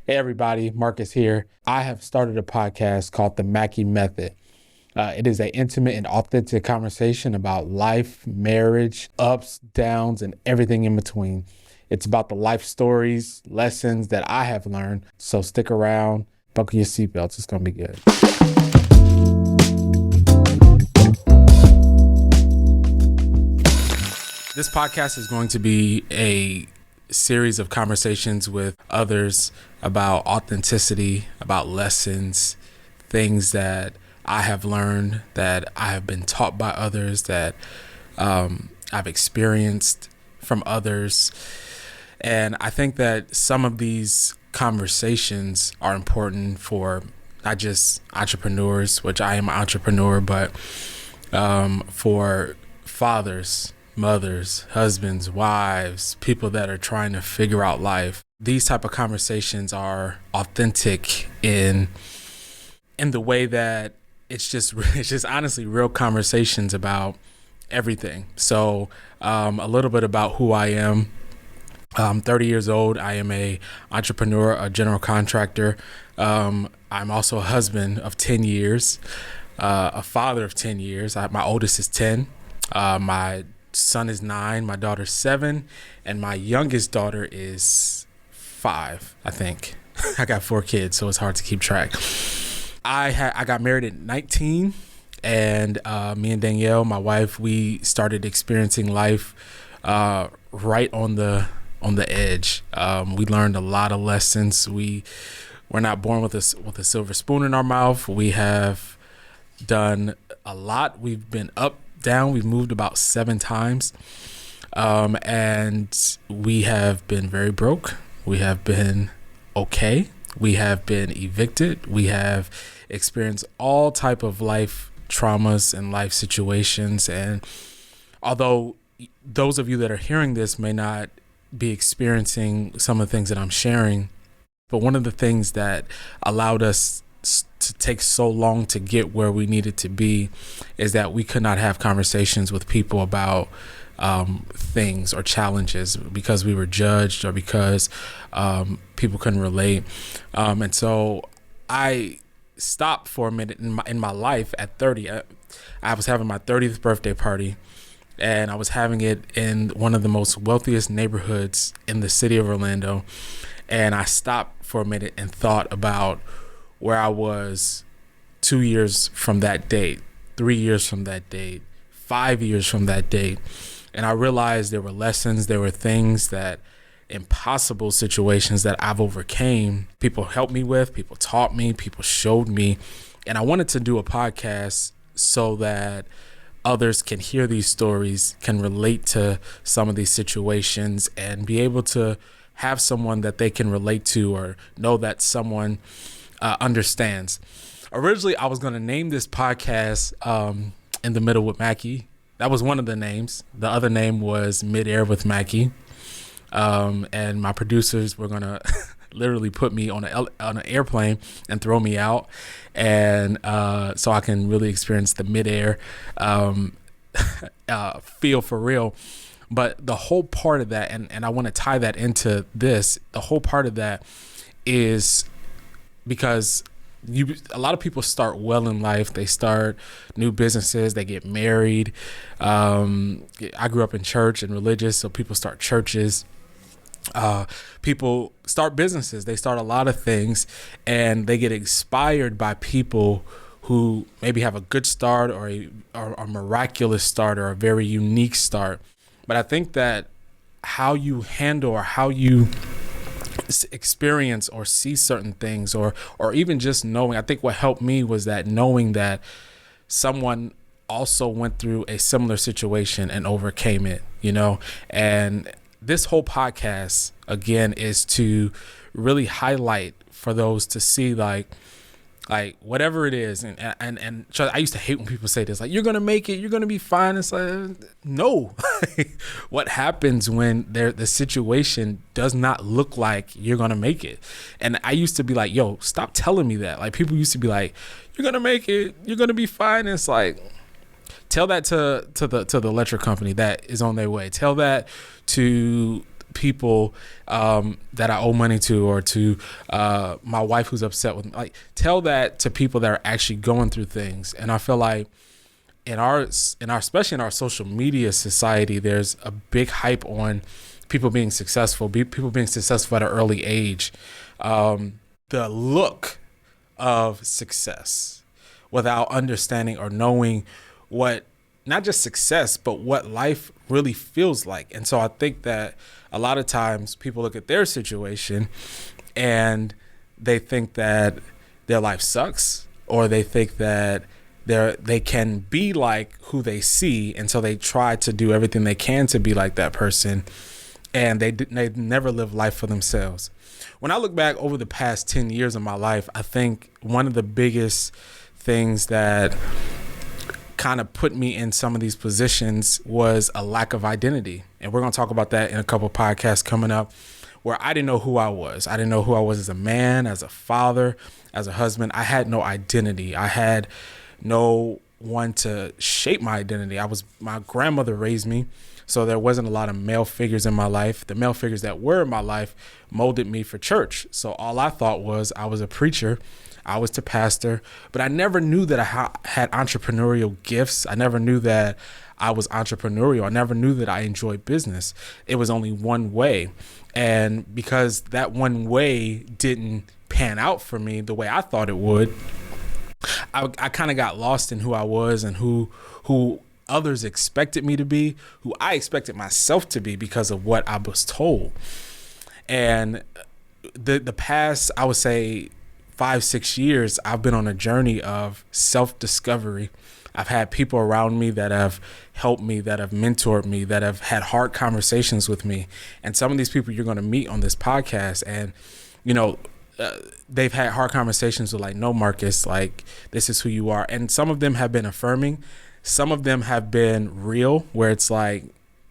Hey everybody, Marcus here. I have started a podcast called the Mackey Method. It is an intimate and authentic conversation about life, marriage, ups, downs, and everything in between. It's about the life stories, lessons that I have learned. So stick around, buckle your seatbelts. It's going to be good. This podcast is going to be a series of conversations with others about authenticity, about lessons, things that I have learned, that I have been taught by others, that I've experienced from others. And I think that some of these conversations are important for not just entrepreneurs, which I am an entrepreneur, but for fathers, mothers, husbands, wives, people that are trying to figure out life. These type of conversations are authentic in the way that it's just honestly real conversations about everything. So a little bit about who I am. I'm 30 years old. I am a entrepreneur, a general contractor. I'm also a husband of 10 years, a father of 10 years. My oldest is 10. My son is 9, my daughter's 7, and my youngest daughter is 5, I think. I got 4 kids, so it's hard to keep track. I got married at 19, and me and Danielle, my wife, we started experiencing life right on the edge. We learned a lot of lessons. We're not born with a silver spoon in our mouth. We have done a lot. We've been up, down. We've moved about 7 times, and we have been very broke. We have been okay. We have been evicted. We have experienced all type of life traumas and life situations. And although those of you that are hearing this may not be experiencing some of the things that I'm sharing, but one of the things that allowed us to take so long to get where we needed to be is that we could not have conversations with people about things or challenges because we were judged or because people couldn't relate. And so I stopped for a minute in my life at 30. I was having my 30th birthday party, and I was having it in one of the most wealthiest neighborhoods in the city of Orlando. And I stopped for a minute and thought about where I was 2 years from that date, 3 years from that date, 5 years from that date. And I realized there were lessons, there were things that impossible situations that I've overcame. People helped me with, people taught me, people showed me. And I wanted to do a podcast so that others can hear these stories, can relate to some of these situations, and be able to have someone that they can relate to or know that someone understands. Originally, I was going to name this podcast In the Middle with Mackey. That was one of the names. The other name was Midair with Mackey. And my producers were going to literally put me on an airplane and throw me out. And so I can really experience the midair feel for real. But the whole part of that, and I want to tie that into this, the whole part of that is because a lot of people start well in life. They start new businesses, they get married. I grew up in church and religious, so people start churches. People start businesses, they start a lot of things, and they get inspired by people who maybe have a good start or a miraculous start or a very unique start. But I think that how you handle or how you experience or see certain things or even just knowing, I think what helped me was that knowing that someone also went through a similar situation and overcame it, and this whole podcast again is to really highlight for those to see like whatever it is. And I used to hate when people say this, like, you're going to make it, you're going to be fine. It's like, no. What happens when the situation does not look like you're going to make it? And I used to be like, yo, stop telling me that. Like, people used to be like, you're going to make it, you're going to be fine. And it's like, tell that to the electric company that is on their way. Tell that to people that I owe money to, or to my wife who's upset with me. Like, tell that to people that are actually going through things. And I feel like in our especially in our social media society, there's a big hype on people being successful, people being successful at an early age. The look of success without understanding or knowing what, not just success, but what life really feels like. And so I think that a lot of times people look at their situation and they think that their life sucks, or they think that they can be like who they see. And so they try to do everything they can to be like that person. And they never live life for themselves. When I look back over the past 10 years of my life, I think one of the biggest things that kind of put me in some of these positions was a lack of identity. And we're going to talk about that in a couple of podcasts coming up, where I didn't know who I was. I didn't know who I was as a man, as a father, as a husband. I had no identity. I had no one to shape my identity. My grandmother raised me, so there wasn't a lot of male figures in my life. The male figures that were in my life molded me for church. So all I thought was I was a preacher, I was the pastor, but I never knew that I had entrepreneurial gifts. I never knew that I was entrepreneurial. I never knew that I enjoyed business. It was only one way. And because that one way didn't pan out for me the way I thought it would, I kind of got lost in who I was and who others expected me to be, who I expected myself to be because of what I was told. And the past, I would say 5-6 years, I've been on a journey of self-discovery. I've had people around me that have helped me, that have mentored me, that have had hard conversations with me. And some of these people you're going to meet on this podcast, and, they've had hard conversations with like, no, Marcus, like, this is who you are. And some of them have been affirming. Some of them have been real, where it's like,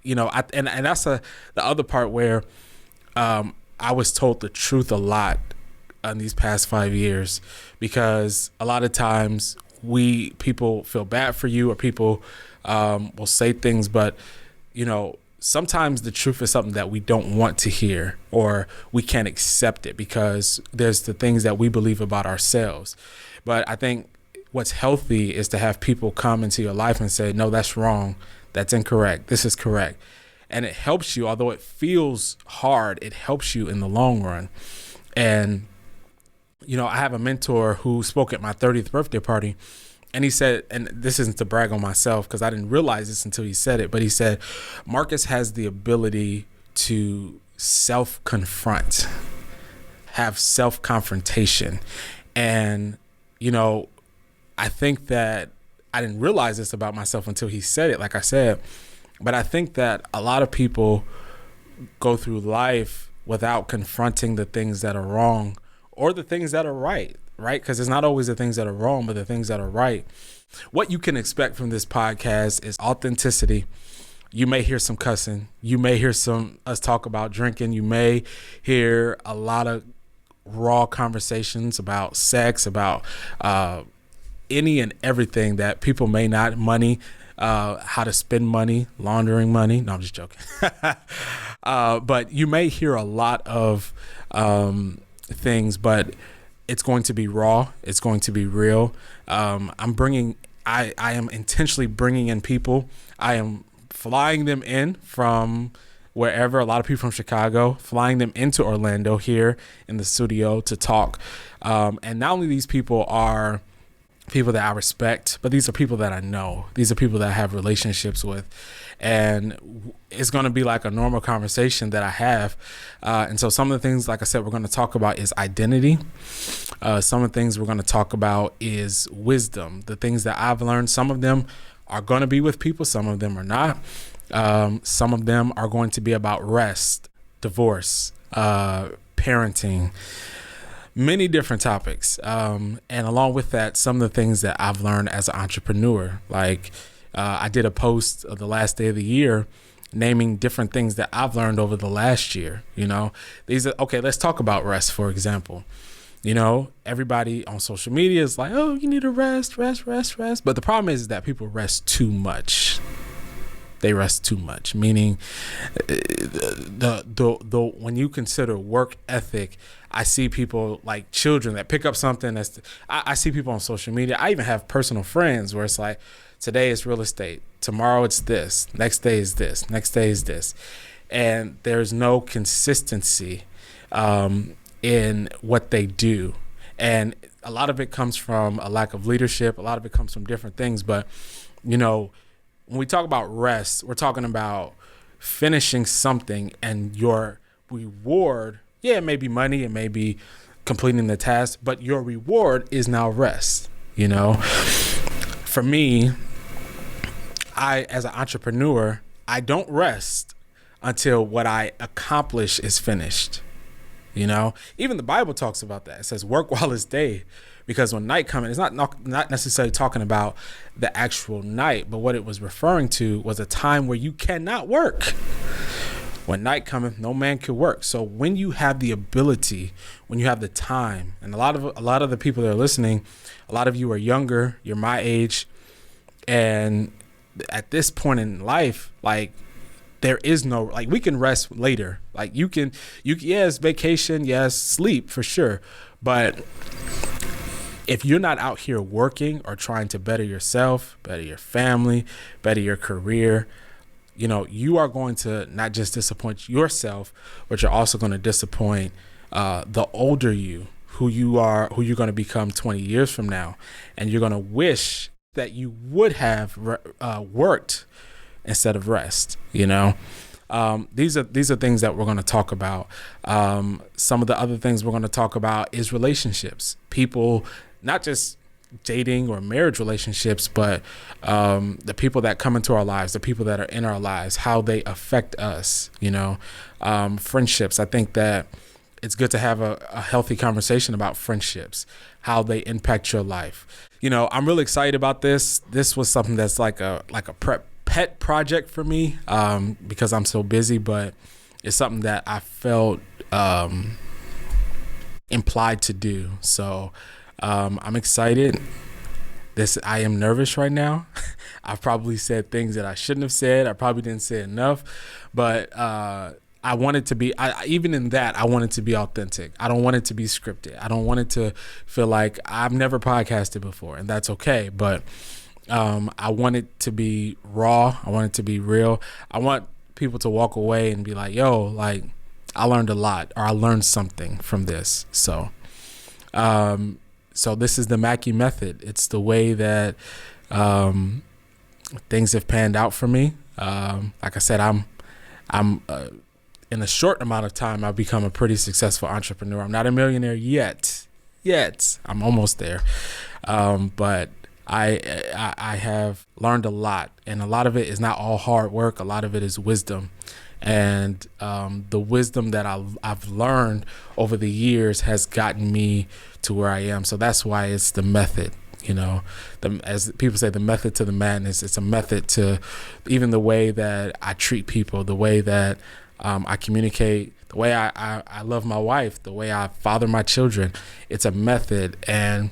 and that's the other part where I was told the truth a lot in these past 5 years, because a lot of times people feel bad for you, or people will say things, but sometimes the truth is something that we don't want to hear, or we can't accept it because there's the things that we believe about ourselves. But I think what's healthy is to have people come into your life and say, no, that's wrong. That's incorrect. This is correct. And it helps you, although it feels hard, it helps you in the long run. And, I have a mentor who spoke at my 30th birthday party, and he said, and this isn't to brag on myself because I didn't realize this until he said it, but he said, Marcus has the ability to self-confront, have self-confrontation. And, I think that I didn't realize this about myself until he said it, like I said, but I think that a lot of people go through life without confronting the things that are wrong or the things that are right? Because it's not always the things that are wrong, but the things that are right. What you can expect from this podcast is authenticity. You may hear some cussing. You may hear us talk about drinking. You may hear a lot of raw conversations about sex, about any and everything that people may not, money, how to spend money, laundering money. No, I'm just joking. But you may hear a lot of things, but it's going to be raw. It's going to be real. I am intentionally bringing in people. I am flying them in from wherever, a lot of people from Chicago, flying them into Orlando here in the studio to talk. And not only these people are people that I respect, but these are people that I know. These are people that I have relationships with. And it's going to be like a normal conversation that I have. And so some of the things, like I said, we're going to talk about is identity. Some of the things we're going to talk about is wisdom, the things that I've learned. Some of them are going to be with people. Some of them are not. Some of them are going to be about rest, divorce, parenting, many different topics. And along with that, some of the things that I've learned as an entrepreneur, like I did a post of the last day of the year naming different things that I've learned over the last year. Okay, let's talk about rest, for example. Everybody on social media is like, oh, you need to rest. But the problem is that people rest too much. they rest too much. Meaning, the when you consider work ethic, I see people like children that pick up something I see people on social media. I even have personal friends where it's like, today is real estate, tomorrow it's this, next day is this, next day is this, and there's no consistency in what they do. And a lot of it comes from a lack of leadership. A lot of it comes from different things. But, when we talk about rest, we're talking about finishing something, and your reward, it may be money, it may be completing the task, but your reward is now rest. For me, as an entrepreneur, I don't rest until what I accomplish is finished. Even the Bible talks about that. It says work while it's day, because when night comes, it's not necessarily talking about the actual night, but what it was referring to was a time where you cannot work. When night cometh, no man can work. So when you have the ability, when you have the time, and a lot of the people that are listening, a lot of you are younger, you're my age, and at this point in life, like, there is no, like, we can rest later. Like, yes, vacation, yes, sleep for sure. But if you're not out here working or trying to better yourself, better your family, better your career, you are going to not just disappoint yourself, but you're also going to disappoint the older you, who you're going to become 20 years from now. And you're going to wish that you would have worked instead of rest. These are things that we're going to talk about. Some of the other things we're going to talk about is relationships. People, not just dating or marriage relationships, but the people that come into our lives, the people that are in our lives, how they affect us. Friendships. I think that it's good to have a healthy conversation about friendships, how they impact your life. I'm really excited about this. This was something that's like a pet project for me, because I'm so busy, but it's something that I felt implied to do. So I'm excited. I am nervous right now. I've probably said things that I shouldn't have said. I probably didn't say enough, but I want it to be, even in that, I want it to be authentic. I don't want it to be scripted. I don't want it to feel like I've never podcasted before, and that's okay. But I want it to be raw. I want it to be real. I want people to walk away and be like, yo, like, I learned a lot, or I learned something from this. So this is the Mackey method. It's the way that things have panned out for me. Like I said, I'm in a short amount of time, I've become a pretty successful entrepreneur. I'm not a millionaire yet. I'm almost there. But I have learned a lot, and a lot of it is not all hard work. A lot of it is wisdom, and the wisdom that I've learned over the years has gotten me to where I am. So that's why it's the method. As people say, the method to the madness. It's a method to even the way that I treat people, the way that I communicate, the way I love my wife, the way I father my children. It's a method, and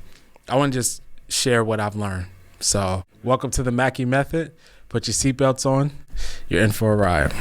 I want to just share what I've learned. So welcome to the Mackey method. Put your seatbelts on. You're in for a ride.